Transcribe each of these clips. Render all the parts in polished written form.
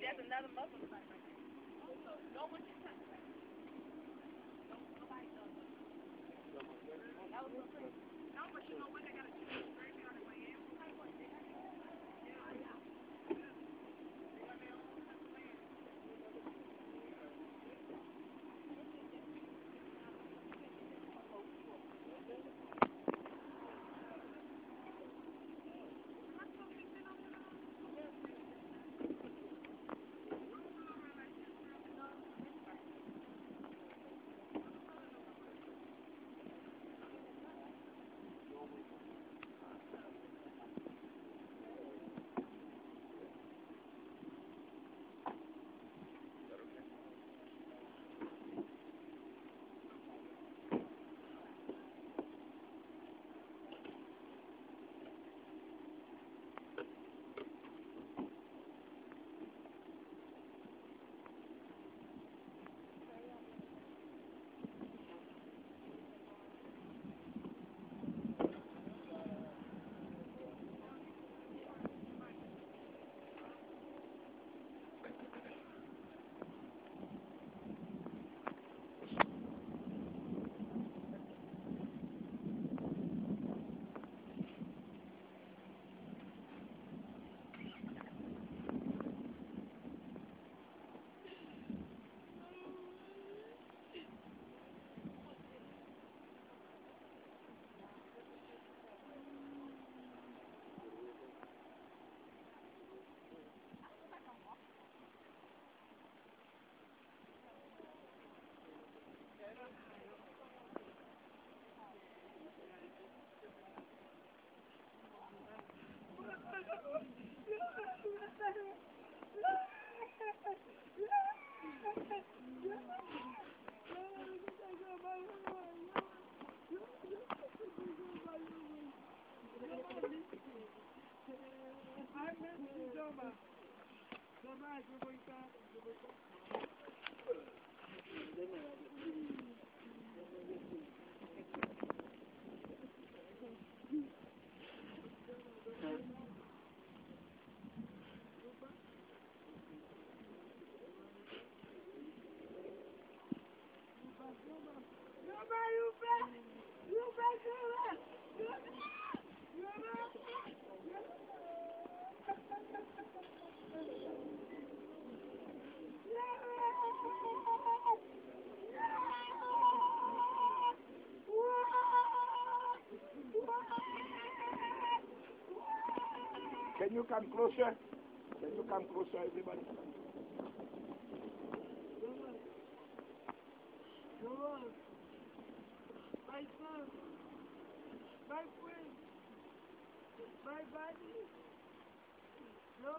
There's another muscle. Can you come closer? Can you come closer, everybody? My son, my friend, my body. No?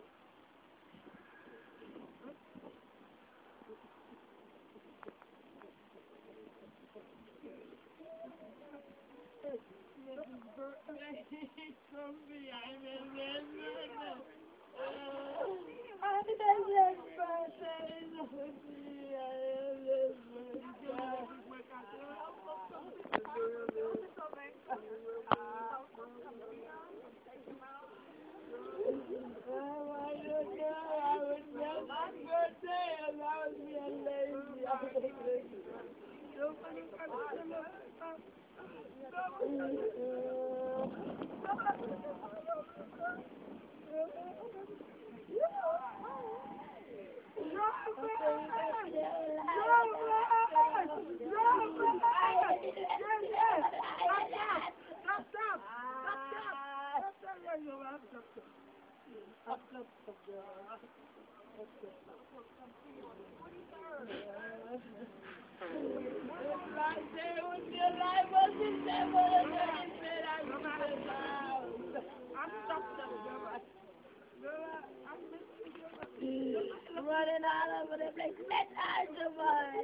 Running all over the place. Let us run.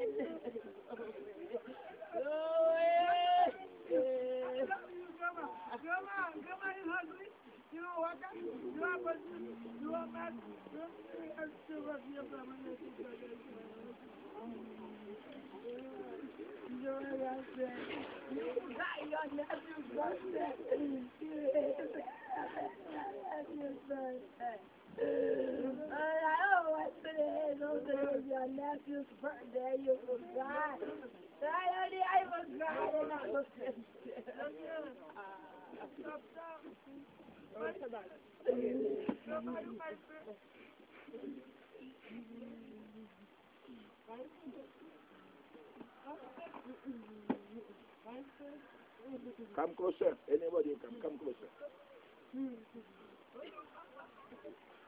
Grandma is hungry. You know what? You are not. You are not. Your nephew's birthday, you forgot. I forgot and I was Come closer. Anybody come closer.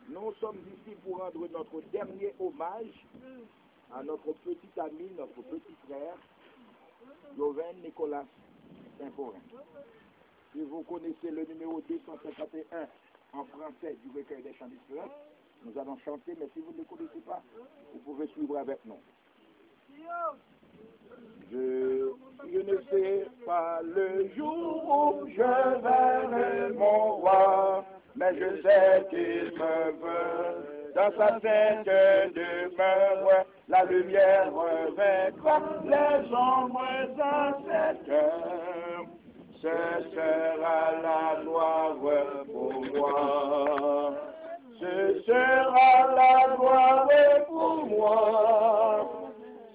Nous sommes ici pour rendre notre dernier hommage à notre petit ami, notre petit frère, Joven Nicolas Saint-Forin. Si vous connaissez le numéro 251 en français du recueil des chants d'espérance, nous allons chanter, mais si vous ne le connaissez pas, vous pouvez suivre avec nous. Je ne sais pas le jour où je verrai mon roi, mais je sais qu'il me veut dans sa sainte demeure. La lumière vaincra les ombres dans cet cœur. Ce sera la gloire pour moi. Ce sera la gloire pour moi.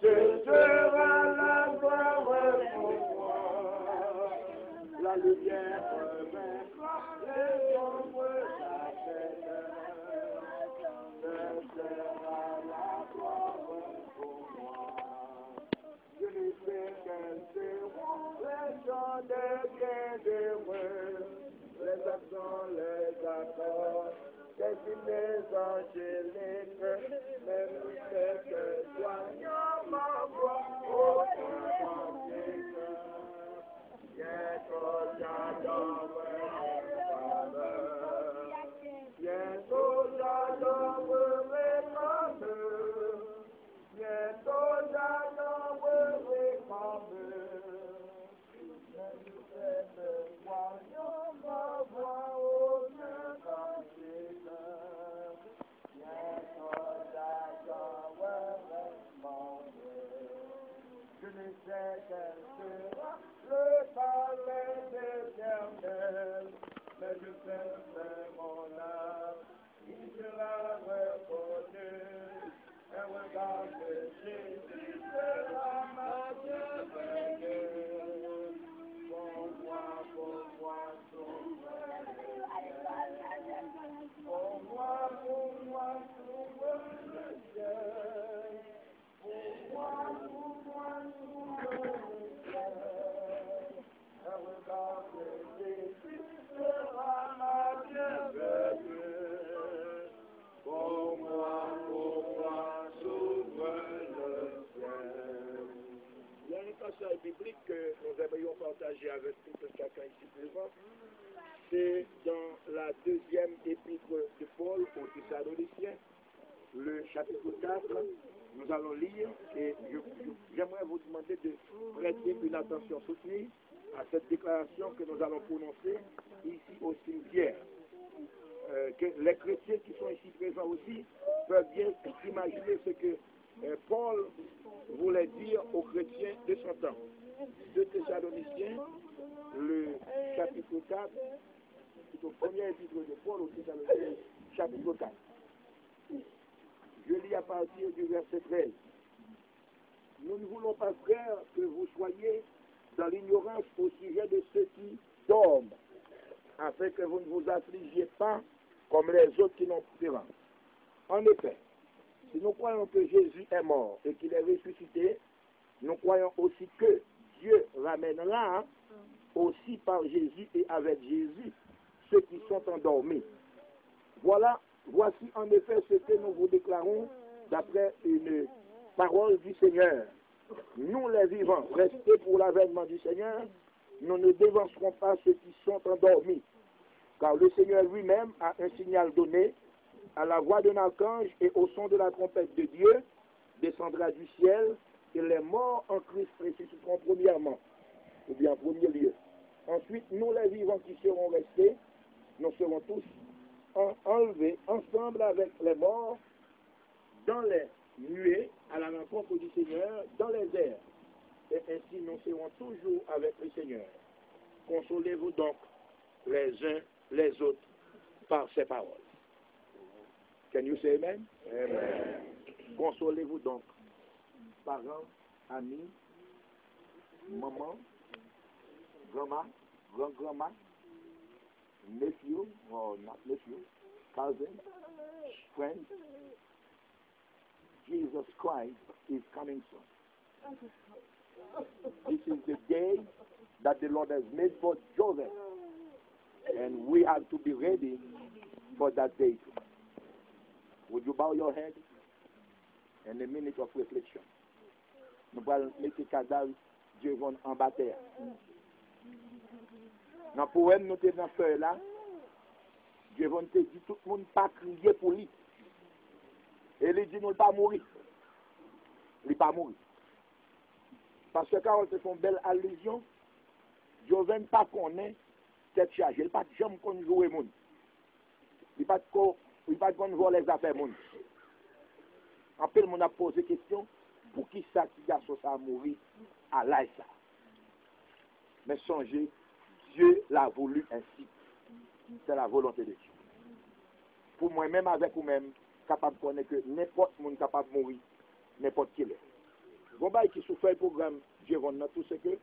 Ce sera la gloire pour moi. La lumière vaincra les ombres dans cet cœur. Ce sera la gloire pour moi. Je ne sais quels seront les gens de bienheureux, les accents, les accords, les hymnes angéliques, même quelques soignants m'envoient au sein bientôt j'adore bientôt j'adorerai comme eux, bientôt j'adorerai comme eux. Même quelques soignants m'envoient au sein je ne sais quel sera le palais éternel, mais je sais que mon âme, il sera reconnu. Un regard de Jésus sera ma bienvenue. Pour moi, s'ouvre le ciel. Pour moi, s'ouvre le ciel. Un regard de Jésus sera ma bienvenue. Pour moi, s'ouvre le ciel. Il y a un passage biblique que nous aimerions partager avec tout chacun ici présent. C'est dans la deuxième épître de Paul aux Thessaloniciens, le chapitre 4. Nous allons lire et j'aimerais vous demander de prêter une attention soutenue à cette déclaration que nous allons prononcer ici au cimetière. Que les chrétiens qui sont ici présents aussi peuvent bien imaginer ce que Paul voulait dire aux chrétiens de son temps. De Thessaloniciens, le chapitre 4, c'est au premier épître de Paul aux Thessaloniciens, chapitre 4. Je lis à partir du verset 13. Nous ne voulons pas, frères, que vous soyez dans l'ignorance au sujet de ceux qui dorment, afin que vous ne vous affligiez pas comme les autres qui n'ont pas espérance. En effet, si nous croyons que Jésus est mort et qu'il est ressuscité, nous croyons aussi que Dieu ramènera aussi par Jésus et avec Jésus ceux qui sont endormis. Voici en effet ce que nous vous déclarons d'après une parole du Seigneur. Nous les vivants, restés pour l'avènement du Seigneur, nous ne dévancerons pas ceux qui sont endormis, car le Seigneur lui-même a un signal donné, à la voix d'un archange et au son de la trompette de Dieu, descendra du ciel, et les morts en Christ ressusciteront premièrement, ou bien en premier lieu. Ensuite, nous les vivants qui serons restés, nous serons tous tous enlevés ensemble avec les morts dans les nuées à la rencontre du Seigneur dans les airs. Et ainsi nous serons toujours avec le Seigneur. Consolez-vous donc les uns les autres par ces paroles. Can you say amen? Amen. Consolez-vous donc, parents, amis, maman, grandma, grand-grandma, nephew, or not nephew, cousin, friend. Jesus Christ is coming soon. This is the day that the Lord has made for Joseph. And we have to be ready for that day. Would you bow your head? And a minute of reflection. Nous allons mettre le cadavre Dieu en bataille. Dans le poème, nous sommes dans ce là. Dieu te dit tout le monde pas crier pour lui. Et il dit nous ne pas mourir. Il ne pas mourir. Parce que quand on te fait une belle allusion, Dieu ne pas connaître cette charge. Il ne pas jamais qu'on joue le monde. Il ne pas qu'on voit les affaires monde. En fait, le monde a posé la question, pour qui ça qui garçon ça a mouru à l'Aïssa. Mais songez, Dieu l'a voulu ainsi. C'est la volonté de Dieu. Pour moi-même, avec vous-même, capable de connaître que n'importe qui est capable de mourir, n'importe qui l'est. Bon, qui souffre le programme, Dieu va dans tout ce que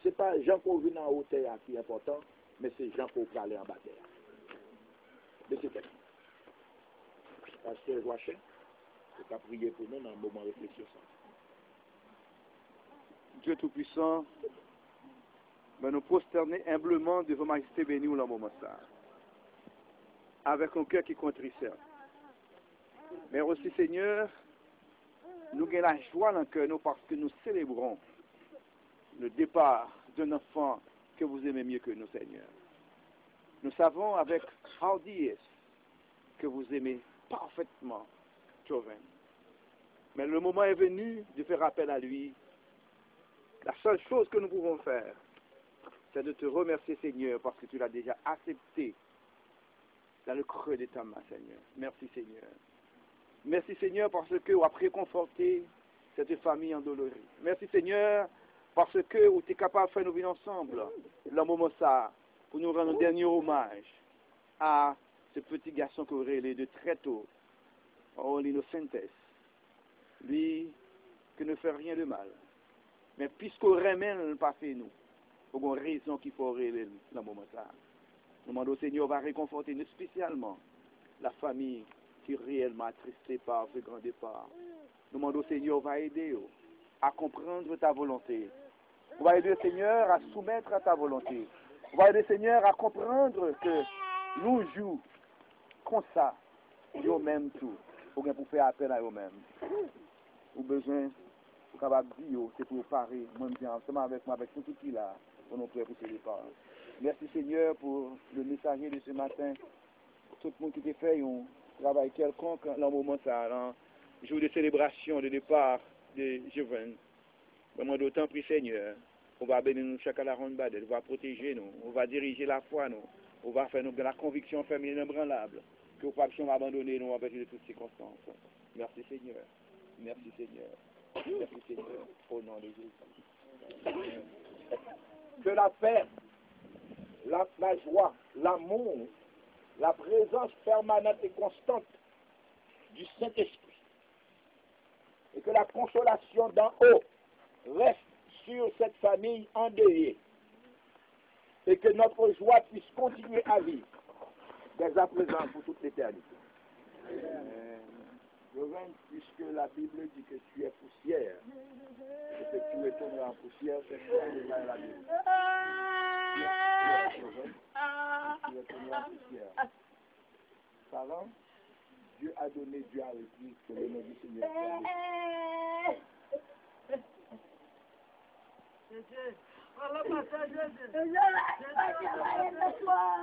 ce n'est pas Jean qui vient en hauteur qui est important, mais c'est Jean qui peut aller en bataille. De ce texte. Pasteur Joachim, c'est pas prier pour nous dans un moment de réflexion. Dieu Tout-Puissant, mais nous prosterner humblement devant Majesté bénie dans le moment ça. Avec un cœur qui contrissait. Mais aussi, Seigneur, nous avons la joie dans le cœur nous parce que nous célébrons le départ d'un enfant que vous aimez mieux que nous, Seigneur. Nous savons avec hardiesse que vous aimez parfaitement Joven. Mais le moment est venu de faire appel à lui. La seule chose que nous pouvons faire, c'est de te remercier, Seigneur, parce que tu l'as déjà accepté dans le creux de ta main, Seigneur. Merci, Seigneur. Merci, Seigneur, parce que tu as réconforté cette famille endolorie. Merci, Seigneur, parce que tu es capable de faire nous venir ensemble, le moment ça, pour nous rendre un dernier hommage à ce petit garçon qui aurait de très tôt, oh l'innocentesse, lui qui ne fait rien de mal. Mais puisqu'on remet pas fait nous, pour une raison qu'il faut révéler dans le moment ça. Nous demandons au Seigneur va réconforter nous spécialement la famille qui est réellement attristée par ce grand départ. Nous demandons au Seigneur va aider à comprendre ta volonté. On va aider le Seigneur à soumettre à ta volonté. On va aider le Seigneur à comprendre que nous jouons comme ça, nous-mêmes tout, pour faire appel à nous-mêmes. Nous avons besoin pour capable dire, c'est pour parler, moi je ensemble avec moi, avec tout qui là, pour nous préparer pour ce départ. Merci Seigneur pour le messager de ce matin, pour tout le monde qui t'a fait un travail quelconque dans le moment ça, dans le jour de célébration de départ de Joven. Vraiment d'autant pris Seigneur, on va bénir nous chaque à la ronde badelle, on va protéger nous, on va diriger la foi nous, on va faire nous de la conviction ferme et inébranlable, que nous ne pouvons pas abandonner nous en vertu de toutes circonstances. Merci Seigneur, merci Seigneur, merci Seigneur, au nom de Jésus. Que la paix, la joie, l'amour, la présence permanente et constante du Saint-Esprit et que la consolation d'en haut reste sur cette famille endeuillée et que notre joie puisse continuer à vivre dès à présent pour toute l'éternité. Joven, puisque la Bible dit que tu es poussière et que tu retourneras en poussière, c'est ça la Bible. Tu retourneras en poussière. Parents, Dieu a donné, Dieu a repris, que le nom du Seigneur soit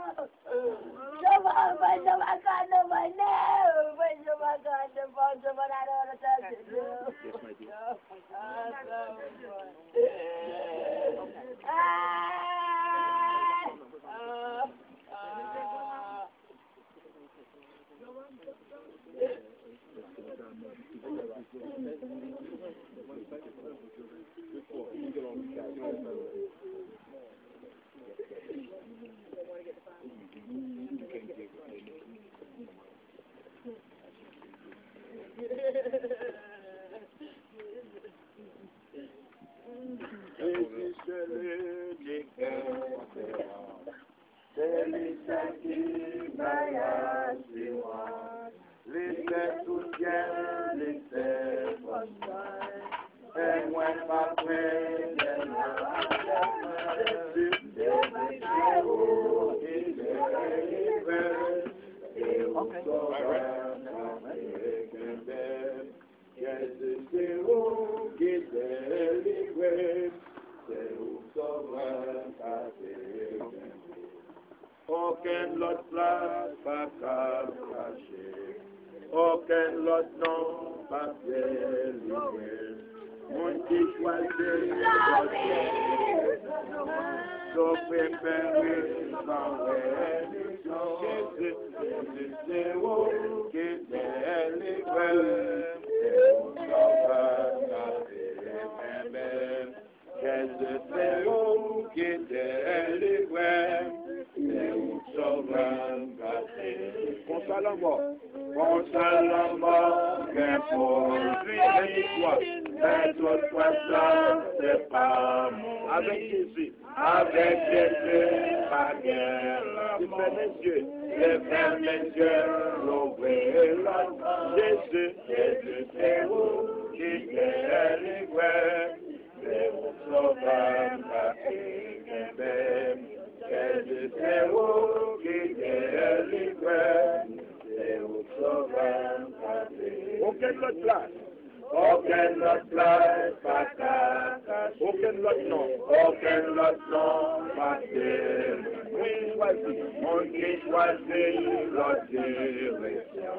l'issue qui va assurer. L'issue tout bien, l'issue prospère. Et moi, pas près de aucun autre place pas caché, aucun autre nom pas délivré. Mon qui choisit so préféré sans réduction. Jésus, c'est vous qui délivré. Jésus, c'est vous qui délivré. C'est vous sauveur gâté. Console la mort, mais pour lui, mais toute fois ça, c'est pas mon. Avec Jésus, pas guerre. Ferme mes yeux, l'ouvrir l'autre. Jésus, c'est vous qui délivrez. C'est vous sauveur, Jésus, c'est vous qui délivrez. C'est vous sauveur, aucune autre place. Aucun autre place, pas casse. Aucun autre nom. Aucun autre nom, pas on qui choisit l'autre direction.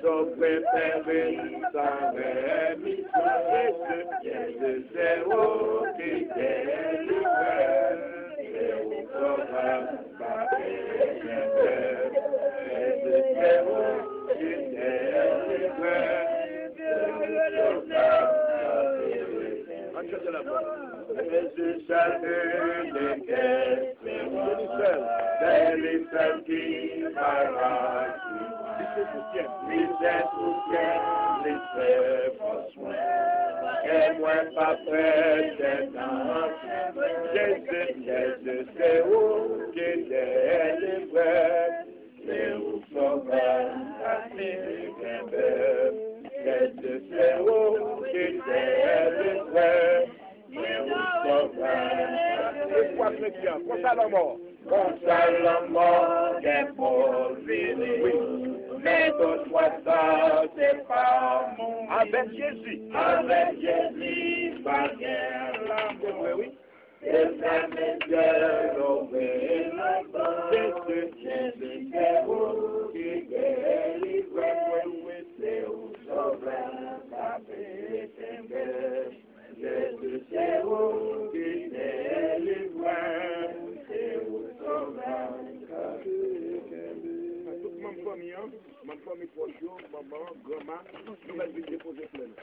Sauf préféré, sans rémission. Jésus, c'est vous qui délivrez. C'est vous sauveur, pas Jésus, c'est vous qui délivrez. Jésus salue les quêtes, c'est l'issue qui m'arrache. L'issue soutient, l'issue prend soin. Et moi pas près d'être en Jésus, c'est où qui délivre. C'est où sauveur, Jésus, c'est où qui délivre. Console la mort des pauvres, mais d'autres ça, c'est pas mon. Avec Jésus, pas guerre l'amour, oui. Et ça mes yeux, l'ouvrir la porte. Jésus, c'est vous qui délivre, c'est vous sauveur, la paix est Jésus, c'est vous qui délivrez, c'est vous sauveur. Toute ma famille proche, maman, grand-mère, nous allons déposer plainte.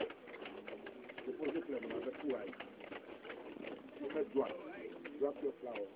Déposer plainte avec courage. Vous mettez droit. Drop your flower.